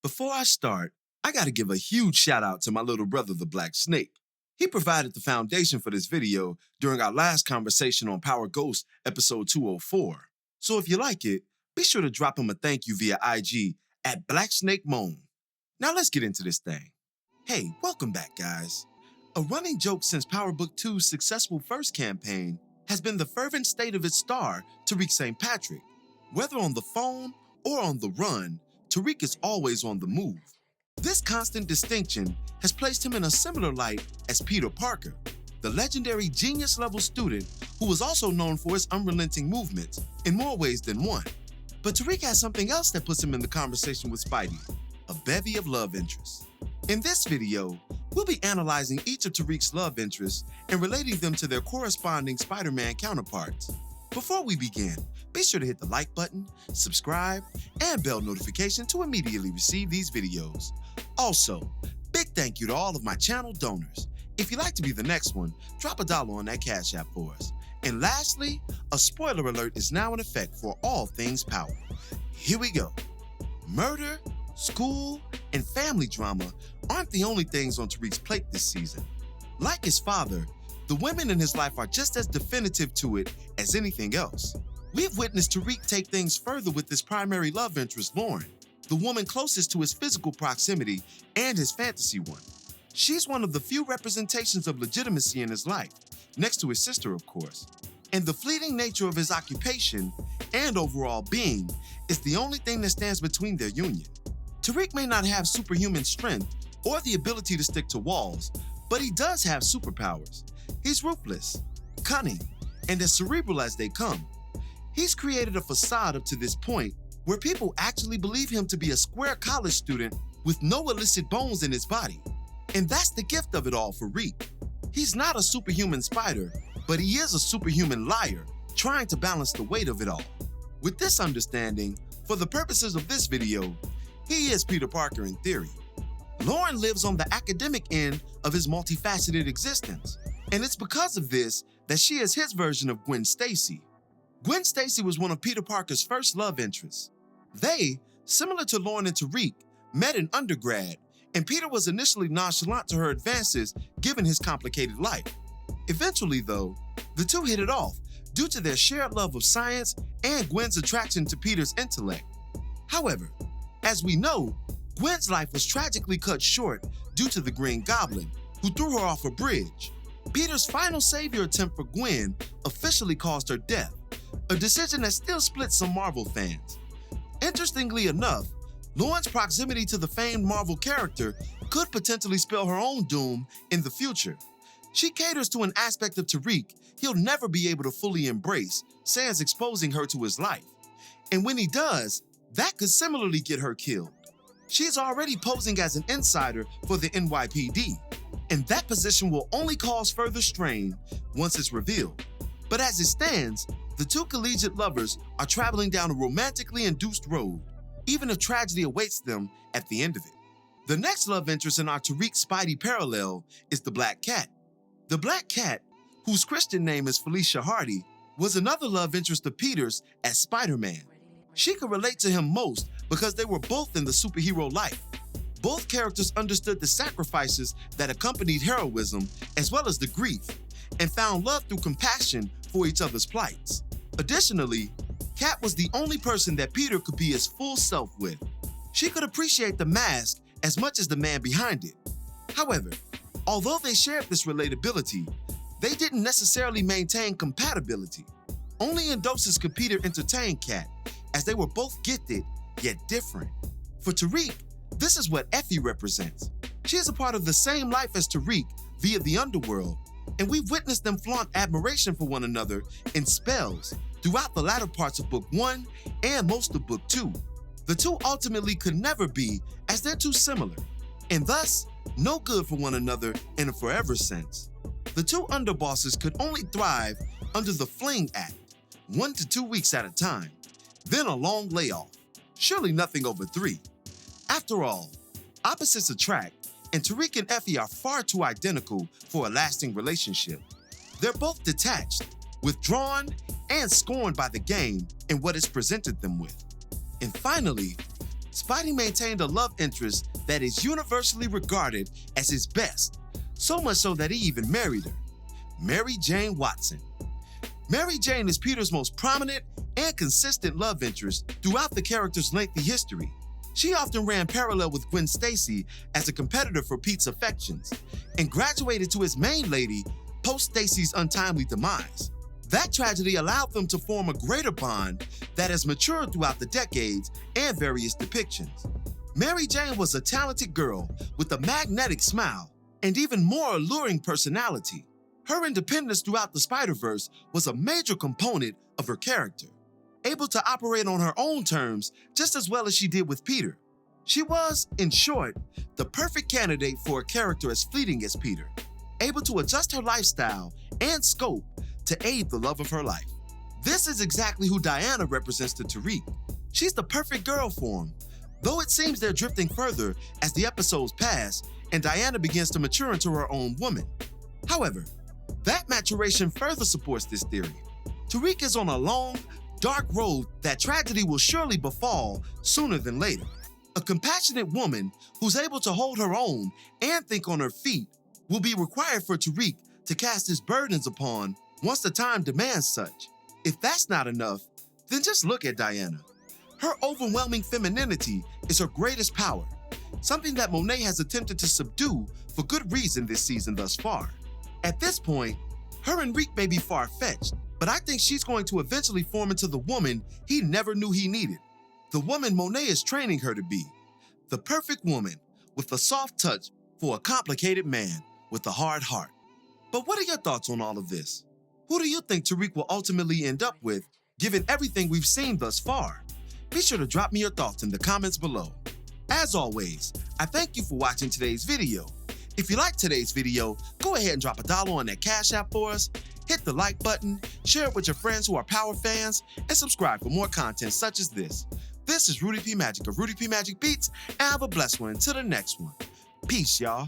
Before I start, I gotta give a huge shout out to my little brother, the Black Snake. He provided the foundation for this video during our last conversation on Power Ghost episode 204. So if you like it, be sure to drop him a thank you via IG at Black Snake Moan. Now let's get into this thing. Hey, welcome back, guys. A running joke since Power Book 2's successful first campaign has been the fervent state of its star, Tariq St. Patrick. Whether on the phone or on the run, Tariq is always on the move. This constant distinction has placed him in a similar light as Peter Parker, the legendary genius-level student who was also known for his unrelenting movements in more ways than one. But Tariq has something else that puts him in the conversation with Spidey, a bevy of love interests. In this video, we'll be analyzing each of Tariq's love interests and relating them to their corresponding Spider-Man counterparts. Before we begin, be sure to hit the like button, subscribe, and bell notification to immediately receive these videos. Also, big thank you to all of my channel donors. If you'd like to be the next one, drop $1 on that Cash App for us. And lastly, a spoiler alert is now in effect for all things Power. Here we go. Murder, school, and family drama aren't the only things on Tariq's plate this season. Like his father, the women in his life are just as definitive to it as anything else. We've witnessed Tariq take things further with his primary love interest, Lauren, the woman closest to his physical proximity and his fantasy one. She's one of the few representations of legitimacy in his life, next to his sister, of course. And the fleeting nature of his occupation and overall being is the only thing that stands between their union. Tariq may not have superhuman strength or the ability to stick to walls, but he does have superpowers. He's ruthless, cunning, and as cerebral as they come. He's created a facade up to this point where people actually believe him to be a square college student with no illicit bones in his body. And that's the gift of it all for Reek. He's not a superhuman spider, but he is a superhuman liar, trying to balance the weight of it all. With this understanding, for the purposes of this video, he is Peter Parker in theory. Lauren lives on the academic end of his multifaceted existence, and it's because of this that she is his version of Gwen Stacy. Gwen Stacy was one of Peter Parker's first love interests. They, similar to Lauren and Tariq, met in undergrad, and Peter was initially nonchalant to her advances given his complicated life. Eventually, though, the two hit it off due to their shared love of science and Gwen's attraction to Peter's intellect. However, as we know, Gwen's life was tragically cut short due to the Green Goblin, who threw her off a bridge. Peter's final savior attempt for Gwen officially caused her death, a decision that still splits some Marvel fans. Interestingly enough, Lauren's proximity to the famed Marvel character could potentially spell her own doom in the future. She caters to an aspect of Tariq he'll never be able to fully embrace, sans exposing her to his life. And when he does, that could similarly get her killed. She's already posing as an insider for the NYPD, and that position will only cause further strain once it's revealed. But as it stands, the two collegiate lovers are traveling down a romantically induced road, even if tragedy awaits them at the end of it. The next love interest in our Tariq Spidey parallel is the Black Cat. The Black Cat, whose Christian name is Felicia Hardy, was another love interest of Peter's as Spider Man. She could relate to him most because they were both in the superhero life. Both characters understood the sacrifices that accompanied heroism as well as the grief, and found love through compassion for each other's plights. Additionally, Kat was the only person that Peter could be his full self with. She could appreciate the mask as much as the man behind it. However, although they shared this relatability, they didn't necessarily maintain compatibility. Only in doses could Peter entertain Kat, as they were both gifted, yet different. For Tariq, this is what Effie represents. She is a part of the same life as Tariq via the underworld, and we've witnessed them flaunt admiration for one another in spells throughout the latter parts of Book 1 and most of Book 2. The two ultimately could never be, as they're too similar, and thus no good for one another in a forever sense. The two underbosses could only thrive under the Fling Act, 1 to 2 weeks at a time, then a long layoff, surely nothing over 3. After all, opposites attract, and Tariq and Effie are far too identical for a lasting relationship. They're both detached, withdrawn, and scorned by the game and what it's presented them with. And finally, Spidey maintained a love interest that is universally regarded as his best, so much so that he even married her, Mary Jane Watson. Mary Jane is Peter's most prominent and consistent love interest throughout the character's lengthy history. She often ran parallel with Gwen Stacy as a competitor for Pete's affections, and graduated to his main lady post Stacy's untimely demise. That tragedy allowed them to form a greater bond that has matured throughout the decades and various depictions. Mary Jane was a talented girl with a magnetic smile and even more alluring personality. Her independence throughout the Spider-Verse was a major component of her character, able to operate on her own terms just as well as she did with Peter. She was, in short, the perfect candidate for a character as fleeting as Peter, able to adjust her lifestyle and scope to aid the love of her life. This is exactly who Diana represents to Tariq. She's the perfect girl for him, though it seems they're drifting further as the episodes pass and Diana begins to mature into her own woman. However, that maturation further supports this theory. Tariq is on a long, dark road that tragedy will surely befall sooner than later. A compassionate woman who's able to hold her own and think on her feet will be required for Tariq to cast his burdens upon once the time demands such. If that's not enough, then just look at Diana. Her overwhelming femininity is her greatest power, something that Monet has attempted to subdue for good reason this season thus far. At this point, her and Reek may be far-fetched, but I think she's going to eventually form into the woman he never knew he needed. The woman Monet is training her to be. The perfect woman with a soft touch for a complicated man with a hard heart. But what are your thoughts on all of this? Who do you think Tariq will ultimately end up with, given everything we've seen thus far? Be sure to drop me your thoughts in the comments below. As always, I thank you for watching today's video. If you liked today's video, go ahead and drop $1 on that Cash App for us, hit the like button, share it with your friends who are Power fans, and subscribe for more content such as this. This is Rudy P. Magic of Rudy P. Magic Beats, and have a blessed one until the next one. Peace, y'all.